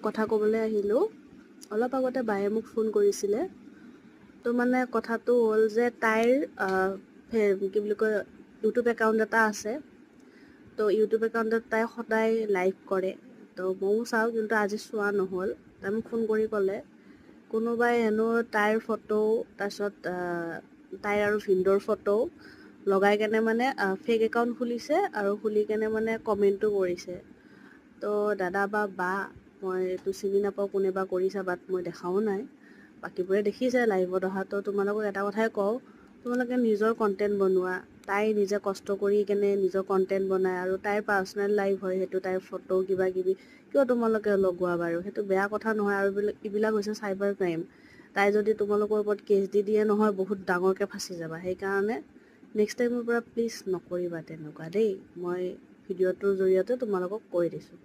কথা ক'বলৈ আহিলোঁ। অলপ আগতে বায়ে মোক ফোন কৰিছিলে। তো মানে কথাটো হ'ল যে তাইৰ কি বুলি কয় ইউটিউব একাউণ্ট এটা আছে। তো ইউটিউব একাউণ্টত তাই সদায় লাইভ কৰে। তো ময়ো চাওঁ, কিন্তু আজি চোৱা নহ'ল। তাই মোক ফোন কৰি ক'লে কোনোবাই হেনো তাইৰ ফটো, তাৰপিছত তাইৰ আৰু ভিনদেউৰ ফটো লগাই কেনে মানে ফেক একাউণ্ট খুলিছে, আৰু খুলি কেনে মানে কমেণ্টো কৰিছে। তো দাদা বা বা, মই এইটো চিনি নাপাওঁ কোনে বা কৰিছে, বাট মই দেখাও নাই। বাকীবোৰে দেখিছে লাইভত অহা। তো তোমালোকক এটা কথাই কওঁ, তোমালোকে নিজৰ কণ্টেণ্ট বনোৱা। তাই নিজে কষ্ট কৰি কেনে নিজৰ কণ্টেণ্ট বনায়, আৰু তাইৰ পাৰ্চনেল লাইফ হয় সেইটো, তাইৰ ফটো কিবা কিবি কিয় তোমালোকে লগোৱা বাৰু? সেইটো বেয়া কথা নহয়। আৰু এইবিলাক হৈছে চাইবাৰ ক্ৰাইম। তাই যদি তোমালোকৰ ওপৰত কেছ দি দিয়ে নহয়, বহুত ডাঙৰকৈ ফাঁচি যাবা। সেইকাৰণে নেক্সট টাইমৰ পৰা প্লিজ নকৰিবা তেনেকুৱা দেই। মই ভিডিঅ'টোৰ জৰিয়তে তোমালোকক কৈ দিছোঁ।